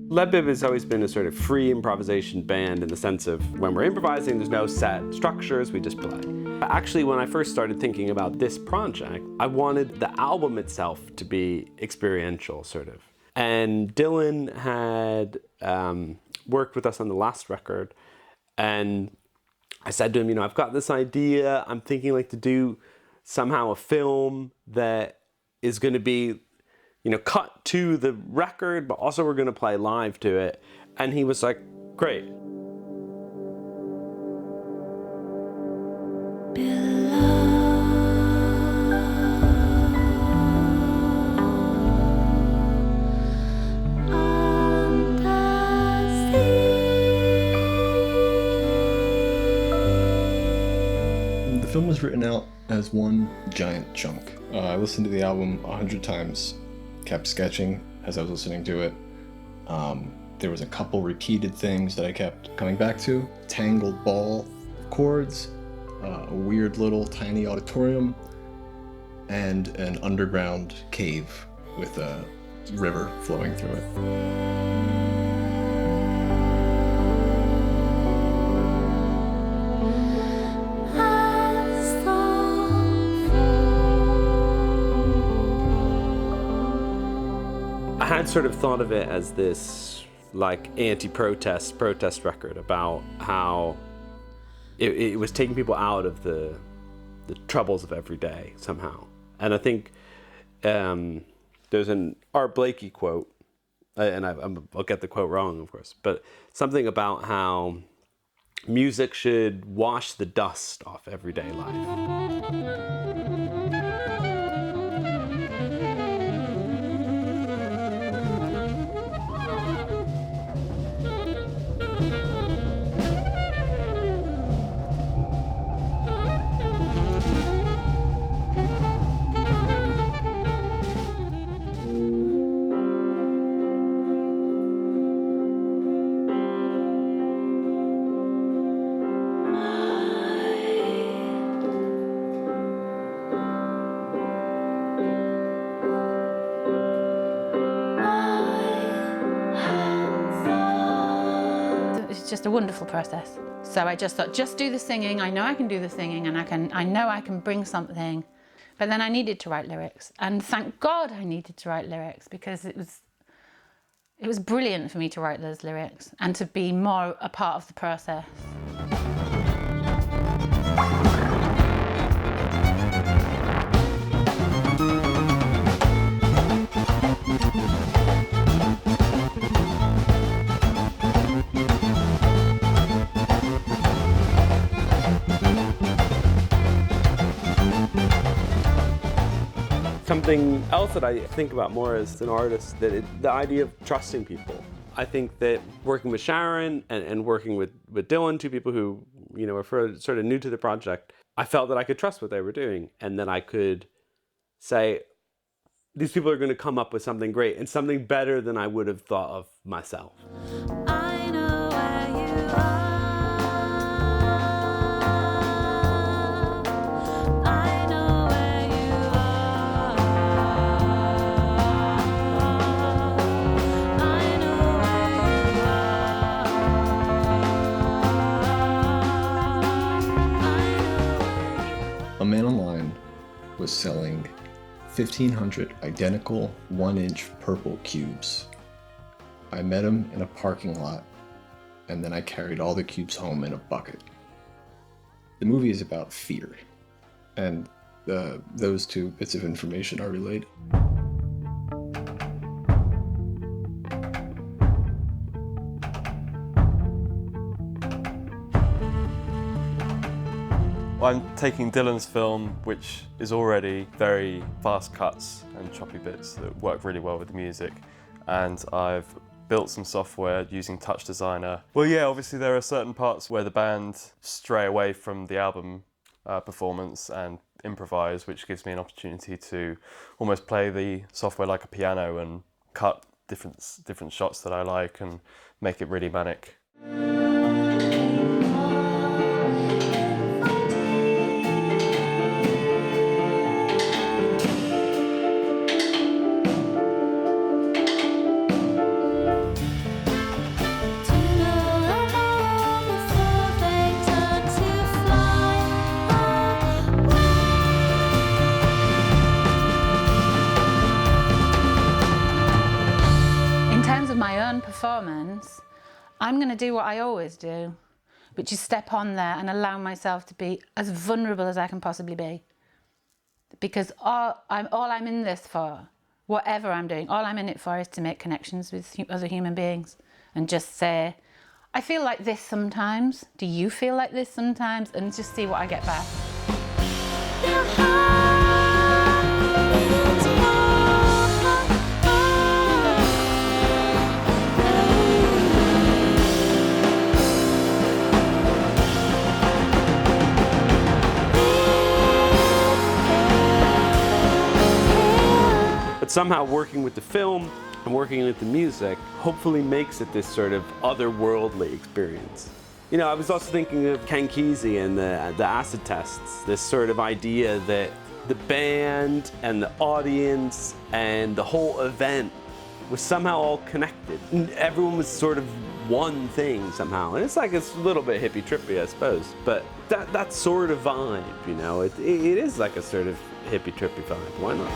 Lebib has always been a sort of free improvisation band in the sense of when we're improvising, there's no set structures, we just play. Actually, when I first started thinking about this project, I wanted the album itself to be experiential, sort of. And Dylan had worked with us on the last record, and I said to him, you know, I've got this idea, I'm thinking like to do somehow a film that is going to be, you know, cut to the record, but also we're going to play live to it. And he was like, great. The film was written out as one giant chunk. I listened to the album 100 times. Kept sketching as I was listening to it. There was a couple repeated things that I kept coming back to. Tangled ball of chords, a weird little tiny auditorium, and an underground cave with a river flowing through it. I had sort of thought of it as this like anti-protest record about how it was taking people out of the troubles of every day somehow. And I think there's an Art Blakey quote, and I'll get the quote wrong, of course, but something about how music should wash the dust off everyday life. Just a wonderful process. So I just thought, just do the singing. I know I can do the singing, and I know I can bring something. But then I needed to write lyrics, and thank God I needed to write lyrics, because it was brilliant for me to write those lyrics and to be more a part of the process. Something else that I think about more as an artist, that the idea of trusting people. I think that working with Sharon and working with Dylan, two people who, you know, were sort of new to the project, I felt that I could trust what they were doing, and then I could say, these people are going to come up with something great and something better than I would have thought of myself. I know where you are. A man online was selling 1,500 identical 1-inch purple cubes. I met him in a parking lot, and then I carried all the cubes home in a bucket. The movie is about fear, and those two bits of information are related. I'm taking Dylan's film, which is already very fast cuts and choppy bits that work really well with the music, and I've built some software using Touch Designer. Well, yeah, obviously there are certain parts where the band stray away from the album performance and improvise, which gives me an opportunity to almost play the software like a piano and cut different shots that I like and make it really manic. In terms of my own performance, I'm going to do what I always do, which is step on there and allow myself to be as vulnerable as I can possibly be. Because all I'm in this for, whatever I'm doing, all I'm in it for is to make connections with other human beings and just say, I feel like this sometimes. Do you feel like this sometimes? And just see what I get back. But somehow working with the film and working with the music hopefully makes it this sort of otherworldly experience. You know, I was also thinking of Ken Kesey and the acid tests, this sort of idea that the band and the audience and the whole event was somehow all connected. And everyone was sort of one thing somehow. And it's like it's a little bit hippie trippy, I suppose. But that sort of vibe, you know, it is like a sort of hippie trippy vibe. Why not?